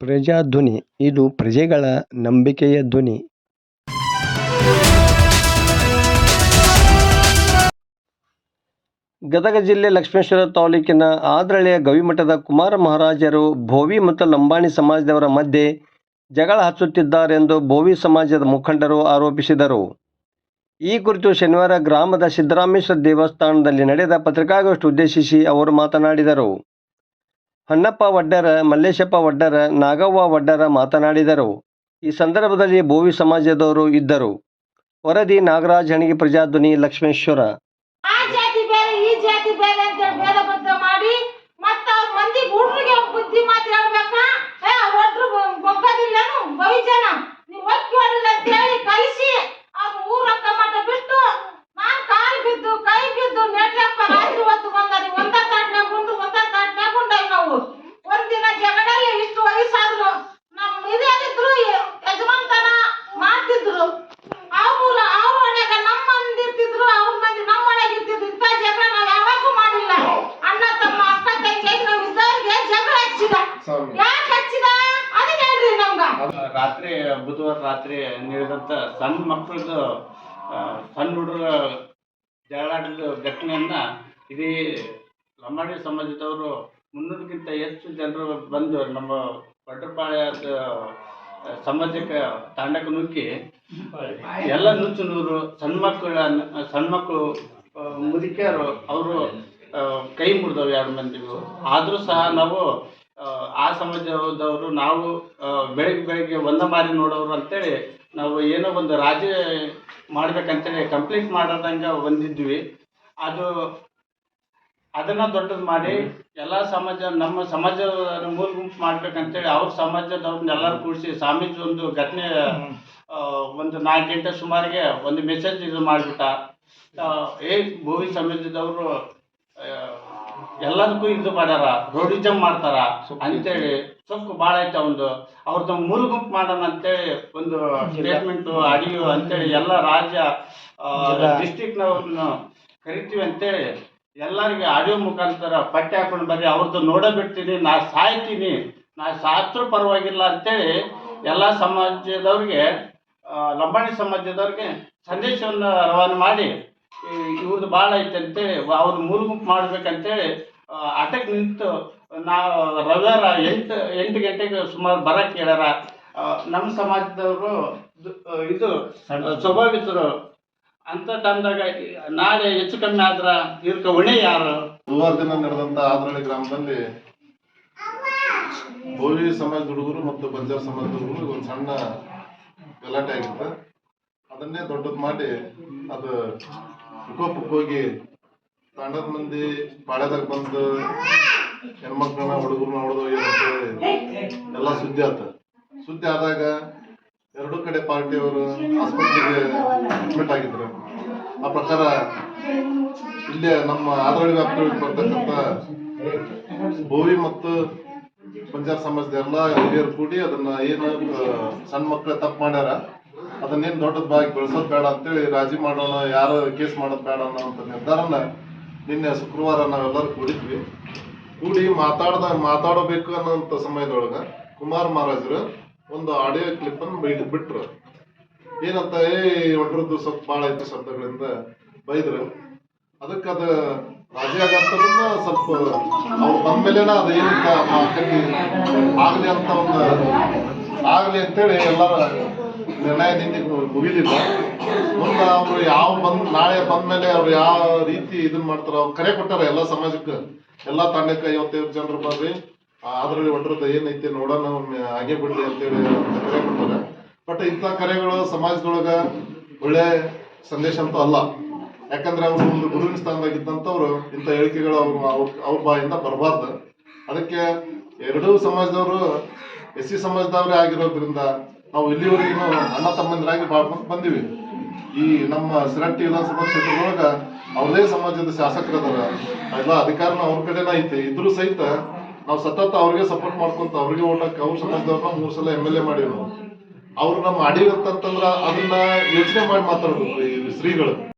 ಪ್ರಜಾಧ್ವನಿ ಇದು ಪ್ರಜೆಗಳ ನಂಬಿಕೆಯ ಧ್ವನಿ. ಗದಗ ಜಿಲ್ಲೆ ಲಕ್ಷ್ಮೇಶ್ವರ ತಾಲೂಕಿನ ಆದ್ರಳ್ಳಿಯ ಗವಿಮಠದ ಕುಮಾರ ಮಹಾರಾಜರು ಭೋವಿ ಮತ್ತು ಲಂಬಾಣಿ ಸಮಾಜದವರ ಮಧ್ಯೆ ಜಗಳ ಹಚ್ಚುತ್ತಿದ್ದಾರೆಂದು ಭೋವಿ ಸಮಾಜದ ಮುಖಂಡರು ಆರೋಪಿಸಿದರು. ಈ ಕುರಿತು ಶನಿವಾರ ಗ್ರಾಮದ ಸಿದ್ದರಾಮೇಶ್ವರ ದೇವಸ್ಥಾನದಲ್ಲಿ ನಡೆದ ಪತ್ರಿಕಾಗೋಷ್ಠಿ ಉದ್ದೇಶಿಸಿ ಅವರು ಮಾತನಾಡಿದರು. ಹೊನ್ನಪ್ಪ ವಡ್ಡರ, ಮಲ್ಲೇಶಪ್ಪ ವಡ್ಡರ, ನಾಗವ್ವ ವಡ್ಡರ ಮಾತನಾಡಿದರು. ಈ ಸಂದರ್ಭದಲ್ಲಿ ಭೋವಿ ಸಮಾಜದವರು ಇದ್ದರು. ವರದಿ ನಾಗರಾಜ್ ಹಣಗಿ, ಪ್ರಜಾಧ್ವನಿ, ಲಕ್ಷ್ಮೇಶ್ವರ. ರಾತ್ರಿ ಬುಧವಾರ ರಾತ್ರಿ ನಡೆದಂತ ಸಣ್ಣ ಮಕ್ಕಳದು ಸಣ್ಣ ಹುಡುಗರ ಜಗಳಾಡಿದ ಘಟನೆಯನ್ನ ಇಡೀ ಲಂಬಾಣಿ ಸಮಾಜದವರು 300ಕ್ಕಿಂತ ಹೆಚ್ಚು ಜನರು ಬಂದು ನಮ್ಮ ಪಟ್ಟಪಾಳ್ಯದ ಸಮಾಜಕ್ಕೆ ತಾಂಡಕ್ಕೆ ನುಗ್ಗಿ ಎಲ್ಲ ನುಚ್ಚು ನೂರು ಸಣ್ಣ ಮಕ್ಕಳು ಮುದುಕಿಯರು ಅವರು ಕೈ ಮುರಿದವು 2 ಮಂದಿಗೂ. ಆದರೂ ಸಹ ನಾವು ಆ ಸಮಾಜದವರು ನಾವು ಬೆಳಗ್ಗೆ ಒಂದ ಮಾರಿ ನೋಡೋರು ಅಂತೇಳಿ ನಾವು ಏನೋ ಒಂದು ರಾಜಿ ಮಾಡ್ಬೇಕಂತೇಳಿ ಕಂಪ್ಲೀಟ್ ಮಾಡೋದಂಗೆ ಬಂದಿದ್ವಿ. ಅದನ್ನು ದೊಡ್ಡದು ಮಾಡಿ ಎಲ್ಲ ನಮ್ಮ ಸಮಾಜದ ಮೂಲ ಗುಂಪು ಮಾಡ್ಬೇಕಂತೇಳಿ ಅವ್ರ ಸಮಾಜದವ್ರನ್ನ ಎಲ್ಲರೂ ಕೂಡಿಸಿ ಸ್ವಾಮೀಜಿ ಒಂದು ಘಟನೆ ಒಂದು 4 ಗಂಟೆ ಸುಮಾರಿಗೆ ಒಂದು ಮೆಸೇಜ್ ಇದು ಮಾಡಿಬಿಟ್ಟ. ಭೋವಿ ಸಮಾಜದವರು ಎಲ್ಲದಕ್ಕೂ ಇದು ಮಾಡ್ಯಾರ, ರೋಡಿಸಮ್ ಮಾಡ್ತಾರ ಅಂತೇಳಿ ಸೊಕ್ಕು ಭಾಳ ಐತೆ. ಅವ್ರದ್ದು ಮೂಲ ಗುಂಪು ಮಾಡೋಣ ಅಂತೇಳಿ ಒಂದು ಸ್ಟೇಟ್ಮೆಂಟು ಆಡಿಯೋ ಅಂತೇಳಿ ಎಲ್ಲ ರಾಜ್ಯ ಡಿಸ್ಟಿಕ್ನವ್ರನ್ನ ಕರಿತೀವಿ ಅಂತೇಳಿ ಎಲ್ಲರಿಗೆ ಆಡಿಯೋ ಮುಖಾಂತರ ಪಟ್ಟಿ ಹಾಕೊಂಡು ಬರ್ರಿ, ಅವ್ರದ್ದು ನೋಡಬಿಡ್ತೀನಿ, ನಾ ಸಾಯ್ತೀನಿ, ನಾ ಸಾತ್ರೂ ಪರವಾಗಿಲ್ಲ ಅಂತೇಳಿ ಎಲ್ಲ ಸಮಾಜದವ್ರಿಗೆ ಲಂಬಾಣಿ ಸಮಾಜದವ್ರಿಗೆ ಸಂದೇಶವನ್ನು ರವಾನೆ ಮಾಡಿ ಇವ್ರದ್ದು ಭಾಳ ಐತೆ ಅಂತೇಳಿ ಅವ್ರ ಮೂಲ ಗುಂಪು ಮಾಡ್ಬೇಕಂತೇಳಿ ಆಟಕ್ಕೆ ನಿಂತು ನಾವು ರವಿವಾರ 8 ಗಂಟೆಗೆ ಸುಮಾರು ಬರಕ್ಕೆ ಹೇಳ್ಯಾರ. ನಮ್ಮ ಸಮಾಜದವರು ಇದು ಸ್ವಾಭಾವಿಕರು ಅಂತ ಟೈಮ್ದಾಗ ನಾಳೆ ಹೆಚ್ಚು ಕಮ್ಮಿ ಆದ್ರ ಇದಕ್ಕೆ ಹೊಣೆ ಯಾರು? ಬುಧವಾರ ದಿನ ನಡೆದಂತ ಆದ್ರಳ್ಳಿ ಗ್ರಾಮದಲ್ಲಿ ಭೋವಿ ಸಮಾಜದ ಹುಡುಗರು ಮತ್ತು ಬಂಜಾರ ಸಮಾಜದ ಹುಡುಗರು ಒಂದು ಸಣ್ಣ ಗಲಾಟೆ ಆಗಿತ್ತು. ಅದನ್ನೇ ದೊಡ್ಡದು ಮಾಡಿ ಅದು ವಿಕೋಪಕ್ಕೆ ಹೋಗಿ ತಾಂಡದ ಮಂದಿ ಪಾಳ್ಯದಾಗ ಬಂದು ಹೆಣ್ಮಕ್ಳನ್ನ ಹುಡುಗರನ್ನ ಹೊಡೆದು ಎಲ್ಲ ಸುದ್ದಿ ಆತ. ಸುದ್ದಿ ಆದಾಗ 2 ಕಡೆ ಪಾರ್ಟಿಯವರು ಆಸ್ಪತ್ರೆಗೆ ಅಡ್ಮಿಟ್ ಆಗಿದ್ರು. ಆ ಪ್ರಕಾರ ಇಲ್ಲೇ ನಮ್ಮ ಆದ್ರಳ್ಳಿ ವ್ಯಾಪ್ತಿಯೊಳಗೆ ಬರ್ತಕ್ಕಂಥ ಭೋವಿ ಮತ್ತು ಬಂಜಾರ ಸಮಾಜದ ಎಲ್ಲ ಹಿರಿಯರು ಕೂಡಿ ಅದನ್ನ ಏನು ಸಣ್ಣ ಮಕ್ಕಳು ತಪ್ಪು ಮಾಡ್ಯಾರ ಅದನ್ನೇನು ದೊಡ್ಡದ ಬಾಗಿ ಬೆಳೆಸೋದು ಬೇಡ ಅಂತೇಳಿ ರಾಜಿ ಮಾಡೋಣ, ಯಾರು ಕೇಸ್ ಮಾಡೋದು ಬೇಡ ಅನ್ನೋ ನಿರ್ಧಾರನ ನಿನ್ನೆ ಶುಕ್ರವಾರ ನಾವೆಲ್ಲರೂ ಕೂಡಿ ಮಾತಾಡಬೇಕು ಅನ್ನೋಂಥ ಸಮಯದೊಳಗೆ ಕುಮಾರ ಮಹಾರಾಜರು ಒಂದು ಆಡಿಯೋ ಕ್ಲಿಪ್ಪನ್ನು ಬಿಟ್ರು. ಏನಂತ ಒಡ್ರದ್ದು ಸ್ವಲ್ಪ ಭಾಳ ಐತಿ ಶಬ್ದಗಳಿಂದ ಬೈದ್ರು. ಅದಕ್ಕೆ ಅದು ರಾಜಿ ಆಗಂತದನ್ನ ಸ್ವಲ್ಪ ಅವ್ರು ಬಂದ್ಮೇಲೆನ ಅದು ಏನಂತ ಆಗ್ಲಿ ಅಂತೇಳಿ ಎಲ್ಲರ ನಿರ್ಣಯ ನಿನ್ನೆ ಮುಗಿಲಿಲ್ಲ. ಮುಂದೆ ಅವ್ರು ನಾಳೆ ಬಂದ್ಮೇಲೆ ಅವ್ರು ಯಾವ ರೀತಿ ಇದನ್ನ ಮಾಡ್ತಾರ ಅವ್ರು ಕರೆ ಕೊಟ್ಟಾರ ಎಲ್ಲ ಸಮಾಜಕ್ಕೆ, ಎಲ್ಲ ತಂಡಕ್ಕೆ 55 ಜನರು ಬರ್ರಿ, ಅದ್ರಲ್ಲಿ ಒಡ್ರದ ಏನೈತಿ ನೋಡೋಣ ಹಾಗೆ ಬಿಡ್ರಿ ಅಂತೇಳಿ ಕರೆ ಕೊಟ್ಟಾರ. ಬಟ್ ಇಂಥ ಕರೆಗಳು ಸಮಾಜದೊಳಗ ಒಳ್ಳೆ ಸಂದೇಶ ಅಂತೂ ಅಲ್ಲ. ಯಾಕಂದ್ರೆ ಅವ್ರು ಒಂದು ಗುರುವಿನ ಸ್ಥಾನದಾಗಿದ್ದಂಥವ್ರು ಇಂಥ ಹೇಳಿಕೆಗಳು ಅವ್ರ ಬಾಯಿಂದ ಬರಬಾರ್ದು. ಅದಕ್ಕೆ 2 ಸಮಾಜದವರು SC ಸಮಾಜದವ್ರೇ ಆಗಿರೋದ್ರಿಂದ ನಾವು ಇಲ್ಲಿವರೆಗೂ ಅಣ್ಣ ತಮ್ಮಂದಿರಾಗಿ ಬಾಳ್ಕೊಂಡು ಬಂದಿವಿ. ಈ ನಮ್ಮ ಸಿರಟ್ಟಿ ವಿಧಾನಸಭಾ ಕ್ಷೇತ್ರದೊಳಗ ಅವ್ರದೇ ಸಮಾಜದ ಶಾಸಕರದಾರ, ಎಲ್ಲ ಅಧಿಕಾರನ ಅವ್ರ ಕಡೆನ ಐತಿ. ಇದ್ರೂ ಸಹಿತ ನಾವು ಸತತ ಅವ್ರಿಗೆ ಸಪೋರ್ಟ್ ಮಾಡ್ಕೊಂತ ಅವ್ರಿಗೆ ಓಟಕ್ಕೆ ಅವ್ರ ಸಮಾಜದವ್ರನ್ನ 3 ಸಲ MLA ಮಾಡಿವಿ ನಾವು. ಅವ್ರು ನಮ್ಮ ಅಡಿಗತ್ತಂತಂದ್ರ ಅದನ್ನ ಯೋಚನೆ ಮಾಡಿ ಮಾತಾಡ್ಬೇಕು ಈ ಶ್ರೀಗಳು.